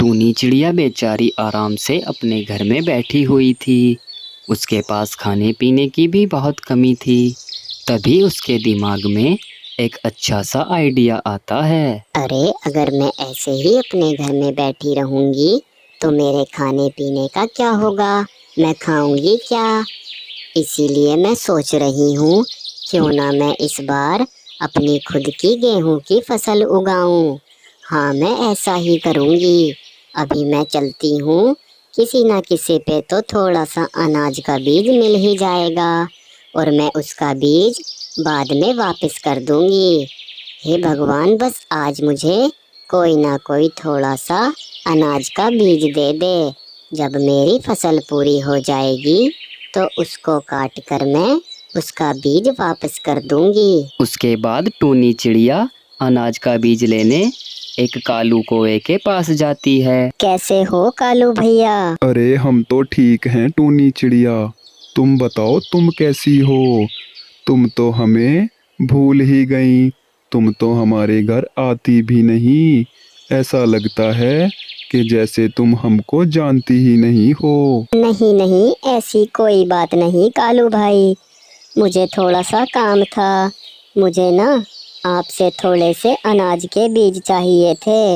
टूनी चिड़िया बेचारी आराम से अपने घर में बैठी हुई थी। उसके पास खाने पीने की भी बहुत कमी थी। तभी उसके दिमाग में एक अच्छा सा आइडिया आता है। अरे अगर मैं ऐसे ही अपने घर में बैठी रहूंगी तो मेरे खाने पीने का क्या होगा, मैं खाऊंगी क्या। इसीलिए मैं सोच रही हूँ क्यों ना मैं इस बार अपनी खुद की गेहूं की फसल उगाऊं। हाँ मैं ऐसा ही करूँगी। अभी मैं चलती हूँ, किसी ना किसी पे तो थोड़ा सा अनाज का बीज मिल ही जाएगा और मैं उसका बीज बाद में वापस कर दूंगी। हे भगवान, बस आज मुझे कोई ना कोई थोड़ा सा अनाज का बीज दे दे। जब मेरी फसल पूरी हो जाएगी तो उसको काट कर मैं उसका बीज वापस कर दूंगी। उसके बाद टूनी चिड़िया अनाज का बीज लेने एक कालू कौवे के पास जाती है। कैसे हो कालू भैया? अरे हम तो ठीक हैं टूनी चिड़िया, तुम बताओ तुम कैसी हो। तुम तो हमें भूल ही गई, तुम तो हमारे घर आती भी नहीं। ऐसा लगता है कि जैसे तुम हमको जानती ही नहीं हो। नहीं नहीं, ऐसी कोई बात नहीं कालू भाई, मुझे थोड़ा सा काम था। मुझे ना आपसे थोड़े से अनाज के बीज चाहिए थे।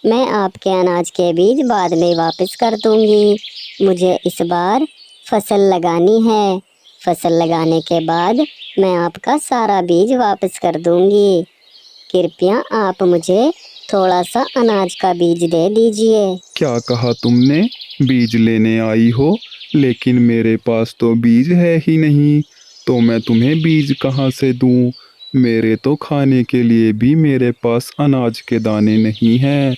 मैं आपके अनाज के बीज बाद में वापस कर दूंगी। मुझे इस बार फसल लगानी है। फसल लगाने के बाद मैं आपका सारा बीज वापस कर दूंगी। कृपया आप मुझे थोड़ा सा अनाज का बीज दे दीजिए। क्या कहा तुमने? बीज लेने आई हो, लेकिन मेरे पास तो बीज है ही नहीं, तो मैं तुम्हें बीज कहाँ से दूँ? मेरे तो खाने के लिए भी मेरे पास अनाज के दाने नहीं हैं।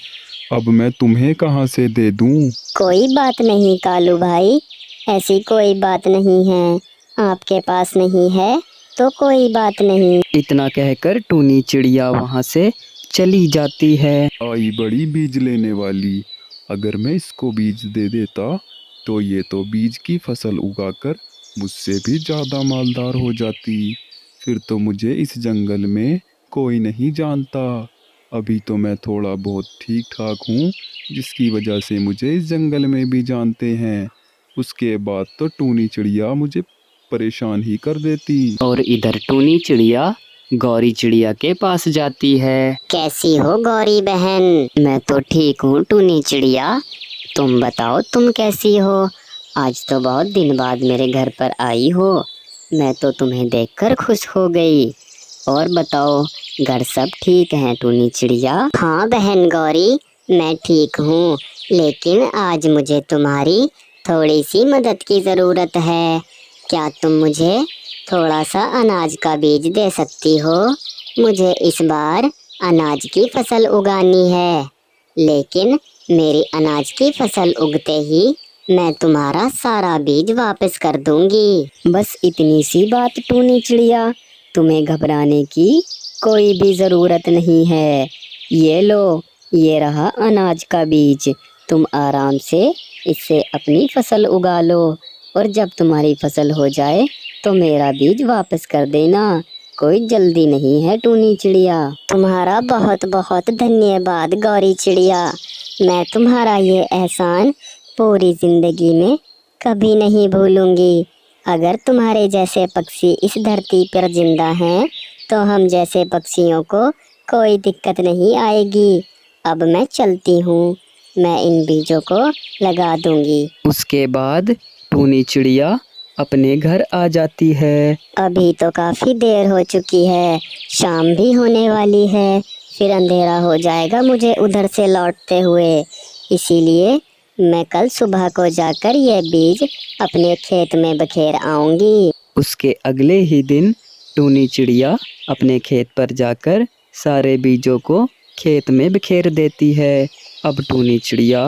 अब मैं तुम्हें कहाँ से दे दूँ? कोई बात नहीं कालू भाई, ऐसी कोई बात नहीं है। आपके पास नहीं है तो कोई बात नहीं। इतना कहकर टूनी चिड़िया वहाँ से चली जाती है। आई बड़ी बीज लेने वाली, अगर मैं इसको बीज दे देता तो ये तो बीज की फसल उगाकर मुझसे भी ज़्यादा मालदार हो जाती। फिर तो मुझे इस जंगल में कोई नहीं जानता। अभी तो मैं थोड़ा बहुत ठीक ठाक हूँ, जिसकी वजह से मुझे इस जंगल में भी जानते हैं। उसके बाद तो टूनी चिड़िया मुझे परेशान ही कर देती। और इधर टूनी चिड़िया गौरी चिड़िया के पास जाती है। कैसी हो गौरी बहन? मैं तो ठीक हूँ टूनी चिड़िया, तुम बताओ तुम कैसी हो? आज तो बहुत दिन बाद मेरे घर पर आई हो, मैं तो तुम्हें देखकर खुश हो गई। और बताओ, घर सब ठीक हैं टूनी चिड़िया? हाँ बहन गौरी, मैं ठीक हूँ, लेकिन आज मुझे तुम्हारी थोड़ी सी मदद की ज़रूरत है। क्या तुम मुझे थोड़ा सा अनाज का बीज दे सकती हो? मुझे इस बार अनाज की फसल उगानी है, लेकिन मेरी अनाज की फसल उगते ही मैं तुम्हारा सारा बीज वापस कर दूंगी। बस इतनी सी बात टूनी चिड़िया, तुम्हें घबराने की कोई भी ज़रूरत नहीं है। ये लो, ये रहा अनाज का बीज, तुम आराम से इससे अपनी फसल उगा लो और जब तुम्हारी फसल हो जाए तो मेरा बीज वापस कर देना। कोई जल्दी नहीं है टूनी चिड़िया। तुम्हारा बहुत बहुत धन्यवाद गौरी चिड़िया। मैं तुम्हारा ये एहसान पूरी जिंदगी में कभी नहीं भूलूंगी। अगर तुम्हारे जैसे पक्षी इस धरती पर जिंदा हैं तो हम जैसे पक्षियों को कोई दिक्कत नहीं आएगी। अब मैं चलती हूँ, मैं इन बीजों को लगा दूंगी। उसके बाद टूनी चिड़िया अपने घर आ जाती है। अभी तो काफी देर हो चुकी है, शाम भी होने वाली है, फिर अंधेरा हो जाएगा मुझे उधर से लौटते हुए। इसीलिए मैं कल सुबह को जाकर ये बीज अपने खेत में बखेर आऊंगी। उसके अगले ही दिन टूनी चिड़िया अपने खेत पर जाकर सारे बीजों को खेत में बिखेर देती है। अब टूनी चिड़िया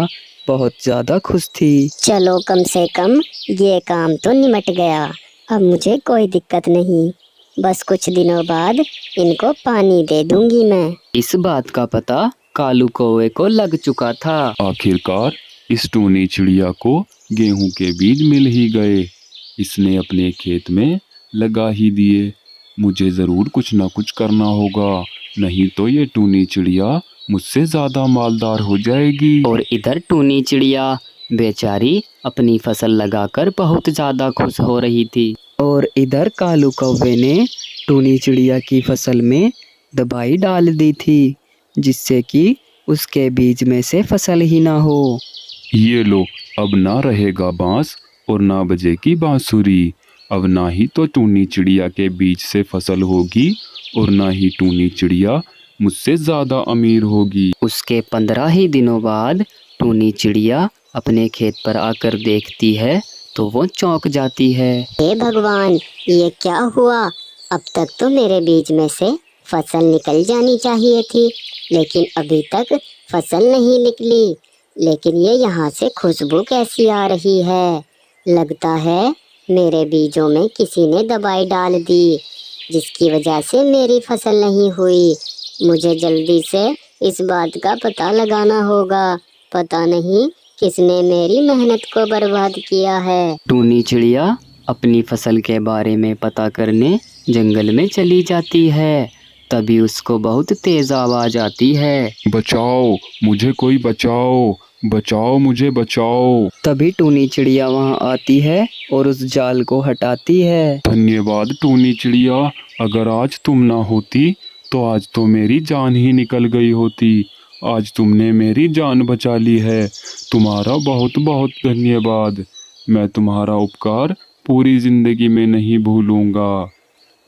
बहुत ज़्यादा खुश थी। चलो कम से कम ये काम तो निमट गया, अब मुझे कोई दिक्कत नहीं। बस कुछ दिनों बाद इनको पानी दे दूंगी मैं। इस बात का पता कालू कौवे को लग चुका था। आखिरकार इस टूनी चिड़िया को गेहूं के बीज मिल ही गए। इसने अपने खेत में लगा ही दिए। मुझे ज़रूर कुछ ना कुछ करना होगा, नहीं तो ये टूनी चिड़िया मुझसे ज़्यादा मालदार हो जाएगी। और इधर टूनी चिड़िया बेचारी अपनी फसल लगाकर बहुत ज़्यादा खुश हो रही थी। और इधर कालू कौवे ने टूनी चिड़िया की फसल में दवाई डाल दी थी, जिससे कि उसके बीज में से फसल ही ना हो। ये लो, अब ना रहेगा बांस और ना बजेगी बांसुरी। अब ना ही तो टूनी चिड़िया के बीज से फसल होगी और ना ही टूनी चिड़िया मुझसे ज़्यादा अमीर होगी। उसके 15 ही दिनों बाद टूनी चिड़िया अपने खेत पर आकर देखती है तो वो चौंक जाती है। हे भगवान, ये क्या हुआ? अब तक तो मेरे बीज में से फसल निकल जानी चाहिए थी, लेकिन अभी तक फसल नहीं निकली। लेकिन ये यहाँ से खुशबू कैसी आ रही है? लगता है मेरे बीजों में किसी ने दवाई डाल दी, जिसकी वजह से मेरी फसल नहीं हुई। मुझे जल्दी से इस बात का पता लगाना होगा। पता नहीं किसने मेरी मेहनत को बर्बाद किया है। टूनी चिड़िया अपनी फसल के बारे में पता करने जंगल में चली जाती है। तभी उसको बहुत तेज आवाज आती है। बचाओ, मुझे कोई बचाओ, बचाओ, मुझे बचाओ। तभी टूनी चिड़िया वहां आती है और उस जाल को हटाती है। धन्यवाद टूनी चिड़िया, अगर आज तुम ना होती तो आज तो मेरी जान ही निकल गई होती। आज तुमने मेरी जान बचा ली है, तुम्हारा बहुत बहुत धन्यवाद। मैं तुम्हारा उपकार पूरी जिंदगी में नहीं भूलूंगा।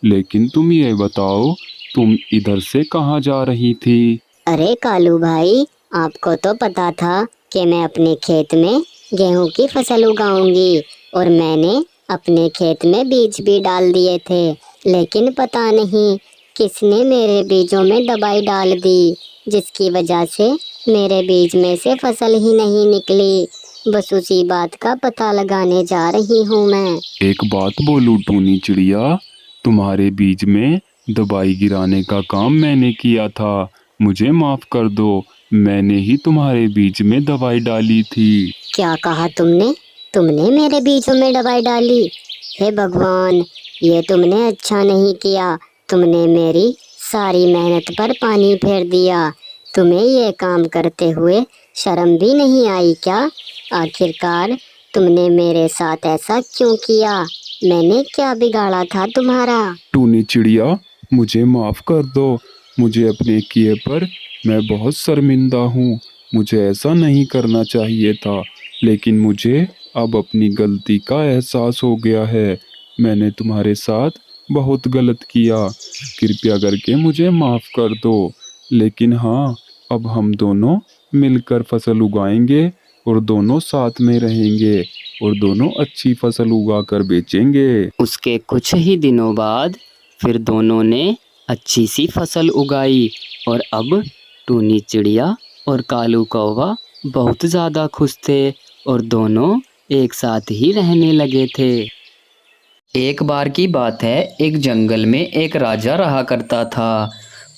लेकिन तुम ये बताओ, तुम इधर से कहाँ जा रही थी? अरे कालू भाई, आपको तो पता था कि मैं अपने खेत में गेहूं की फसल उगाऊंगी और मैंने अपने खेत में बीज भी डाल दिए थे। लेकिन पता नहीं किसने मेरे बीजों में दवाई डाल दी, जिसकी वजह से मेरे बीज में से फसल ही नहीं निकली। बस उसी बात का पता लगाने जा रही हूँ मैं। एक बात बोलूं टूनी चिड़िया, तुम्हारे बीज में दवाई गिराने का काम मैंने किया था। मुझे माफ कर दो, मैंने ही तुम्हारे बीज में दवाई डाली थी। क्या कहा तुमने? तुमने मेरे बीजों में दवाई डाली? हे भगवान, ये तुमने अच्छा नहीं किया। तुमने मेरी सारी मेहनत पर पानी फेर दिया। तुम्हें ये काम करते हुए शर्म भी नहीं आई क्या? आखिरकार तुमने मेरे साथ ऐसा क्यों किया? मैंने क्या बिगाड़ा था तुम्हारा? टूनी चिड़िया, मुझे माफ कर दो। मुझे अपने किए पर मैं बहुत शर्मिंदा हूँ। मुझे ऐसा नहीं करना चाहिए था, लेकिन मुझे अब अपनी गलती का एहसास हो गया है। मैंने तुम्हारे साथ बहुत गलत किया। कृपया करके मुझे माफ कर दो। लेकिन हाँ, अब हम दोनों मिलकर फसल उगाएंगे और दोनों साथ में रहेंगे और दोनों अच्छी फसल उगाकर बेचेंगे। उसके कुछ ही दिनों बाद फिर दोनों ने अच्छी सी फसल उगाई और अब टूनी चिड़िया और कालू कौवा बहुत ज़्यादा खुश थे और दोनों एक साथ ही रहने लगे थे। एक बार की बात है, एक जंगल में एक राजा रहा करता था।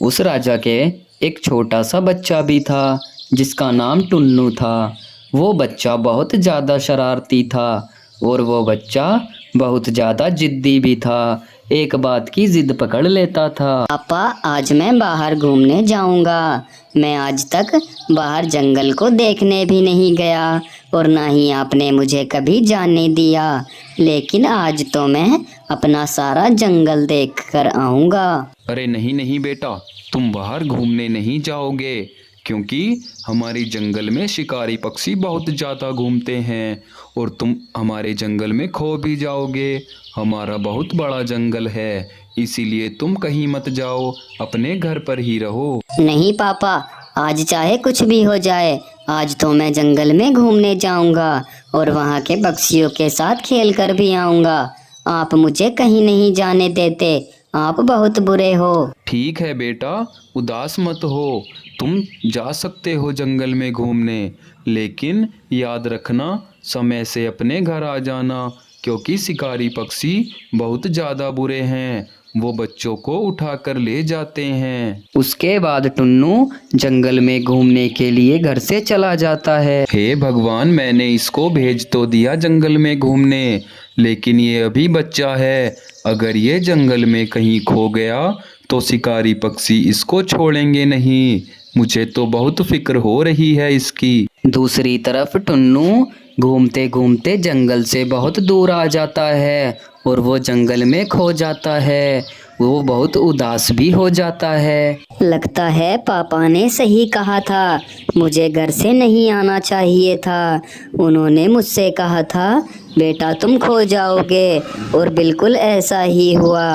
उस राजा के एक छोटा सा बच्चा भी था जिसका नाम टुन्नू था। वो बच्चा बहुत ज़्यादा शरारती था और वो बच्चा बहुत ज़्यादा जिद्दी भी था। एक बात की जिद पकड़ लेता था। पापा, आज मैं बाहर घूमने जाऊंगा। मैं आज तक बाहर जंगल को देखने भी नहीं गया और ना ही आपने मुझे कभी जाने दिया। लेकिन आज तो मैं अपना सारा जंगल देख कर आऊंगा। अरे नहीं नहीं बेटा, तुम बाहर घूमने नहीं जाओगे, क्योंकि हमारे जंगल में शिकारी पक्षी बहुत ज़्यादा घूमते हैं और तुम हमारे जंगल में खो भी जाओगे। हमारा बहुत बड़ा जंगल है, इसीलिए तुम कहीं मत जाओ, अपने घर पर ही रहो। नहीं पापा, आज चाहे कुछ भी हो जाए, आज तो मैं जंगल में घूमने जाऊंगा और वहाँ के पक्षियों के साथ खेल कर भी आऊंगा। आप मुझे कहीं नहीं जाने देते, आप बहुत बुरे हो। ठीक है बेटा, उदास मत हो, तुम जा सकते हो जंगल में घूमने, लेकिन याद रखना समय से अपने घर आ जाना, क्योंकि शिकारी पक्षी बहुत ज़्यादा बुरे हैं, वो बच्चों को उठाकर ले जाते हैं। उसके बाद टुन्नू जंगल में घूमने के लिए घर से चला जाता है। हे भगवान, मैंने इसको भेज तो दिया जंगल में घूमने, लेकिन ये अभी बच्चा है। अगर ये जंगल में कहीं खो गया तो शिकारी पक्षी इसको छोड़ेंगे नहीं। मुझे तो बहुत फिक्र हो रही है इसकी। दूसरी तरफ टुन्नू घूमते घूमते जंगल से बहुत दूर आ जाता है और वो जंगल में खो जाता है। वो बहुत उदास भी हो जाता है। लगता है पापा ने सही कहा था, मुझे घर से नहीं आना चाहिए था। उन्होंने मुझसे कहा था बेटा तुम खो जाओगे, और बिल्कुल ऐसा ही हुआ।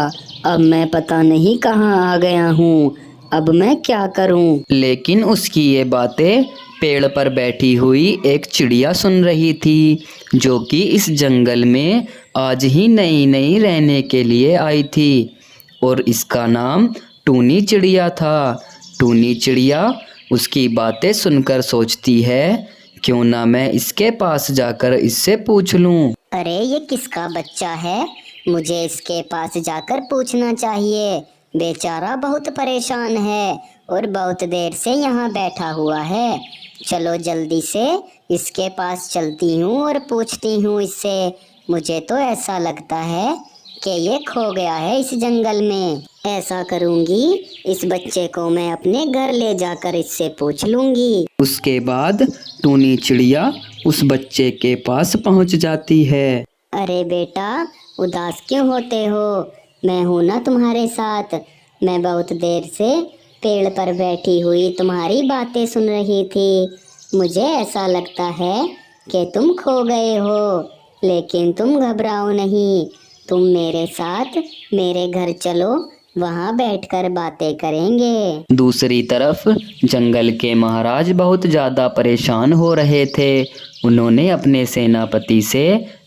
अब मैं पता नहीं कहाँ आ गया हूँ, अब मैं क्या करूँ। लेकिन उसकी ये बातें पेड़ पर बैठी हुई एक चिड़िया सुन रही थी, जो कि इस जंगल में आज ही नई नई रहने के लिए आई थी, और इसका नाम टूनी चिड़िया था। टूनी चिड़िया उसकी बातें सुनकर सोचती है, क्यों ना मैं इसके पास जाकर इससे पूछ लूं। अरे ये किसका बच्चा है, मुझे इसके पास जाकर पूछना चाहिए। बेचारा बहुत परेशान है और बहुत देर से यहाँ बैठा हुआ है। चलो जल्दी से इसके पास चलती हूँ और पूछती हूँ इससे। मुझे तो ऐसा लगता है कि ये खो गया है इस जंगल में। ऐसा करूँगी, इस बच्चे को मैं अपने घर ले जाकर इससे पूछ लूँगी। उसके बाद टूनी चिड़िया उस बच्चे के पास पहुंच जाती है। अरे बेटा उदास क्यों होते हो, मैं हूं ना तुम्हारे साथ। मैं बहुत देर से पेड़ पर बैठी हुई तुम्हारी बातें सुन रही थी। मुझे ऐसा लगता है कि तुम खो गए हो, लेकिन तुम घबराओ नहीं। तुम मेरे साथ मेरे घर चलो, वहाँ बैठकर बातें करेंगे। दूसरी तरफ जंगल के महाराज बहुत ज़्यादा परेशान हो रहे थे। उन्होंने अपने सेनापति से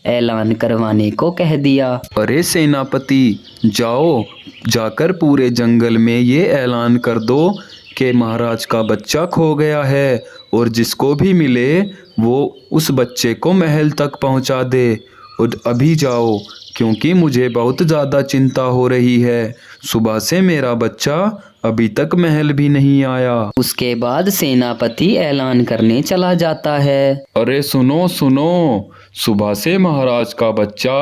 ऐलान करवाने को कह दिया। अरे सेनापति, जाओ जाकर पूरे जंगल में ये ऐलान कर दो कि महाराज का बच्चा खो गया है, और जिसको भी मिले वो उस बच्चे को महल तक पहुंचा दे। और अभी जाओ, क्योंकि मुझे बहुत ज़्यादा चिंता हो रही है। सुबह से मेरा बच्चा अभी तक महल भी नहीं आया। उसके बाद सेनापति ऐलान करने चला जाता है। अरे सुनो सुनो, सुबह से महाराज का बच्चा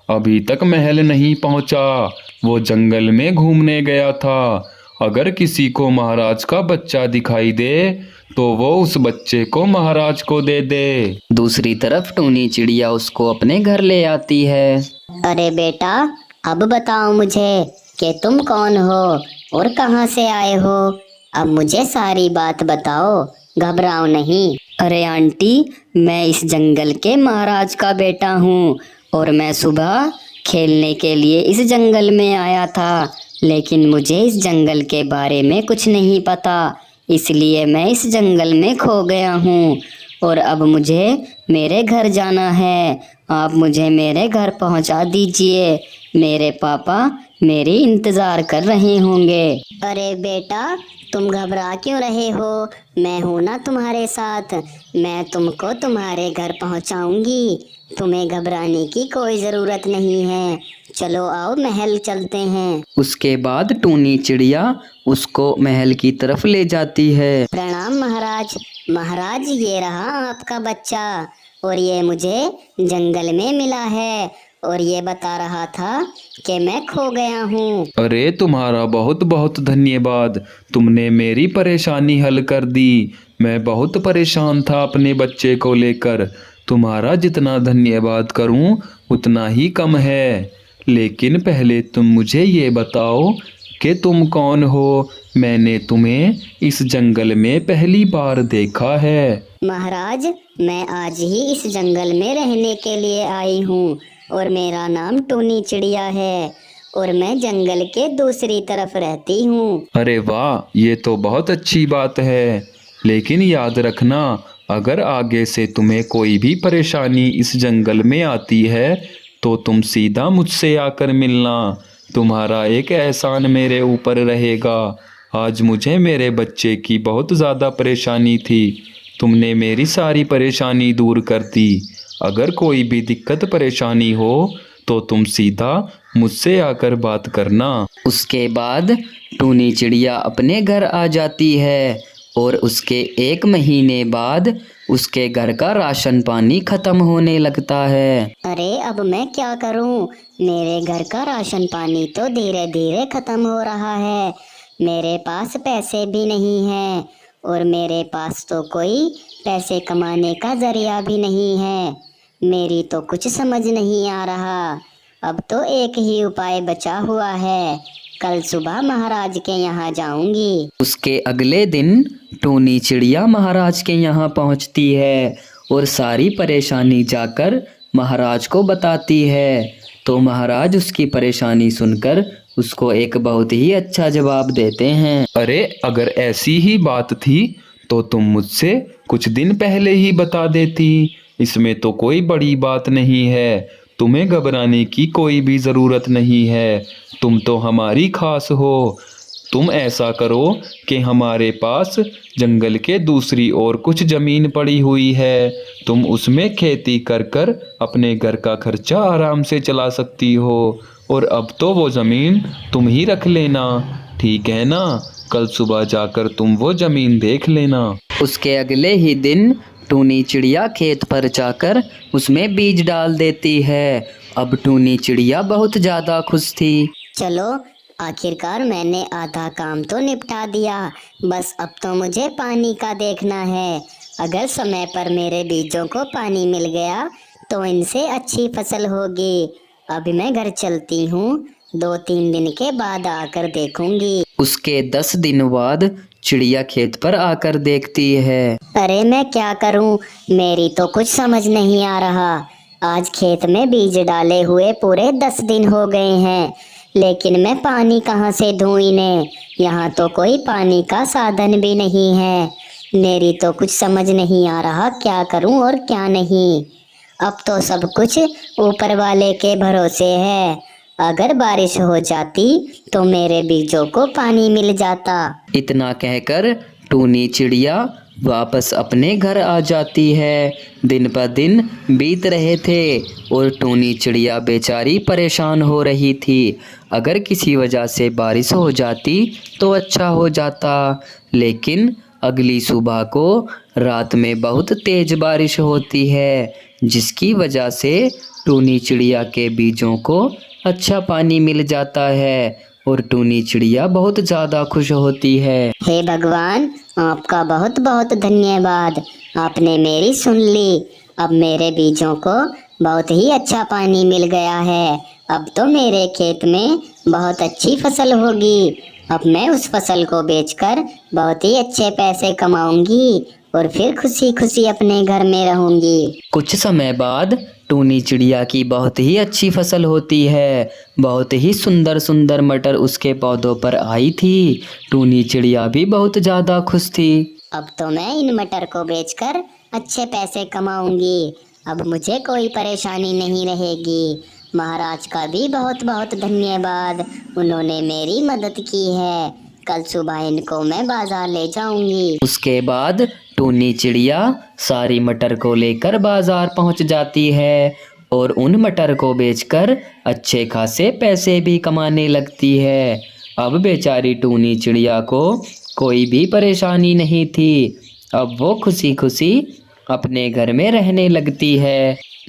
अभी तक महल नहीं पहुंचा, वो जंगल में घूमने गया था। अगर किसी को महाराज का बच्चा दिखाई दे तो वो उस बच्चे को महाराज को दे दे। दूसरी तरफ टूनी चिड़िया उसको अपने घर ले आती है। अरे बेटा अब बताओ मुझे कि तुम कौन हो और कहाँ से आए हो। अब मुझे सारी बात बताओ, घबराओ नहीं। अरे आंटी, मैं इस जंगल के महाराज का बेटा हूँ, और मैं सुबह खेलने के लिए इस जंगल में आया था, लेकिन मुझे इस जंगल के बारे में कुछ नहीं पता, इसलिए मैं इस जंगल में खो गया हूँ, और अब मुझे मेरे घर जाना है। आप मुझे मेरे घर पहुँचा दीजिए, मेरे पापा मेरी इंतज़ार कर रहे होंगे। अरे बेटा तुम घबरा क्यों रहे हो, मैं हूं ना तुम्हारे साथ। मैं तुमको तुम्हारे घर पहुंचाऊंगी, तुम्हें घबराने की कोई ज़रूरत नहीं है। चलो आओ महल चलते हैं। उसके बाद टूनी चिड़िया उसको महल की तरफ ले जाती है। प्रणाम महाराज। महाराज ये रहा आपका बच्चा, और ये मुझे जंगल में मिला है, और ये बता रहा था कि मैं खो गया हूँ। अरे तुम्हारा बहुत बहुत धन्यवाद, तुमने मेरी परेशानी हल कर दी। मैं बहुत परेशान था अपने बच्चे को लेकर। तुम्हारा जितना धन्यवाद करूं उतना ही कम है। लेकिन पहले तुम मुझे ये बताओ कि तुम कौन हो। मैंने तुम्हें इस जंगल में पहली बार देखा है। महाराज मैं आज ही इस जंगल में रहने के लिए आई हूँ, और मेरा नाम टूनी चिड़िया है, और मैं जंगल के दूसरी तरफ रहती हूँ। अरे वाह, ये तो बहुत अच्छी बात है। लेकिन याद रखना, अगर आगे से तुम्हें कोई भी परेशानी इस जंगल में आती है तो तुम सीधा मुझसे आकर मिलना। तुम्हारा एक एहसान मेरे ऊपर रहेगा। आज मुझे मेरे बच्चे की बहुत ज़्यादा परेशानी थी, तुमने मेरी सारी परेशानी दूर कर दी। अगर कोई भी दिक्कत परेशानी हो तो तुम सीधा मुझसे आकर बात करना। उसके बाद टूनी चिड़िया अपने घर आ जाती है, और उसके 1 महीने बाद उसके घर का राशन पानी खत्म होने लगता है। अरे अब मैं क्या करूं, मेरे घर का राशन पानी तो धीरे धीरे खत्म हो रहा है। मेरे पास पैसे भी नहीं हैं, और मेरे पास तो कोई पैसे कमाने का जरिया भी नहीं है। मेरी तो कुछ समझ नहीं आ रहा। अब तो एक ही उपाय बचा हुआ है, कल सुबह महाराज के यहाँ जाऊंगी। उसके अगले दिन टूनी चिड़िया महाराज के यहाँ पहुँचती है और सारी परेशानी जाकर महाराज को बताती है। तो महाराज उसकी परेशानी सुनकर उसको एक बहुत ही अच्छा जवाब देते हैं। अरे अगर ऐसी ही बात थी तो तुम मुझसे कुछ दिन पहले ही बता देती। इसमें तो कोई बड़ी बात नहीं है। तुम्हें घबराने की कोई भी ज़रूरत नहीं है। तुम तो हमारी खास हो। तुम ऐसा करो कि हमारे पास जंगल के दूसरी ओर कुछ ज़मीन पड़ी हुई है। तुम उसमें खेती कर कर अपने घर का खर्चा आराम से चला सकती हो। और अब तो वो ज़मीन तुम ही रख लेना, ठीक है ना? कल सुबह जाकर तुम वो ज़मीन देख लेना। उसके अगले ही दिन टूनी चिड़िया खेत पर जाकर उसमें बीज डाल देती है। अब टूनी चिड़िया बहुत ज़्यादा खुश थी। चलो, आखिरकार मैंने आधा काम तो निपटा दिया। बस अब तो मुझे पानी का देखना है। अगर समय पर मेरे बीजों को पानी मिल गया तो इनसे अच्छी फसल होगी। अभी मैं घर चलती हूँ, 2-3 दिन के बाद आकर देखूंगी। उसके 10 दिन बाद चिड़िया खेत पर आकर देखती है। अरे मैं क्या करूँ, मेरी तो कुछ समझ नहीं आ रहा। आज खेत में बीज डाले हुए पूरे 10 दिन हो गए हैं, लेकिन मैं पानी कहाँ से दूँ इन्हें? यहाँ तो कोई पानी का साधन भी नहीं है। मेरी तो कुछ समझ नहीं आ रहा, क्या करूँ और क्या नहीं। अब तो सब कुछ ऊपर वाले के भरोसे है। अगर बारिश हो जाती तो मेरे बीजों को पानी मिल जाता। इतना कहकर टूनी चिड़िया वापस अपने घर आ जाती है। दिन पर दिन बीत रहे थे और टूनी चिड़िया बेचारी परेशान हो रही थी। अगर किसी वजह से बारिश हो जाती तो अच्छा हो जाता, लेकिन अगली सुबह को रात में बहुत तेज बारिश होती है, जिसकी वजह से टूनी चिड़िया के बीजों को अच्छा पानी मिल जाता है और टूनी चिड़िया बहुत ज़्यादा खुश होती है। हे भगवान, आपका बहुत बहुत धन्यवाद। आपने मेरी सुन ली। अब मेरे बीजों को बहुत ही अच्छा पानी मिल गया है। अब तो मेरे खेत में बहुत अच्छी फसल होगी। अब मैं उस फसल को बेचकर बहुत ही अच्छे पैसे कमाऊंगी और फिर खुशी खुशी अपने घर में रहूंगी। कुछ समय बाद टूनी चिड़िया की बहुत ही अच्छी फसल होती है। बहुत ही सुंदर सुंदर मटर उसके पौधों पर आई थी। टूनी चिड़िया भी बहुत ज़्यादा खुश थी। अब तो मैं इन मटर को बेचकर अच्छे पैसे कमाऊंगी। अब मुझे कोई परेशानी नहीं रहेगी। महाराज का भी बहुत बहुत धन्यवाद, उन्होंने मेरी मदद की है। कल सुबह इनको मैं बाजार ले जाऊंगी। उसके बाद टूनी चिड़िया सारी मटर को लेकर बाजार पहुंच जाती है और उन मटर को बेचकर अच्छे खासे पैसे भी कमाने लगती है। अब बेचारी टूनी चिड़िया को कोई भी परेशानी नहीं थी। अब वो खुशी खुशी अपने घर में रहने लगती है।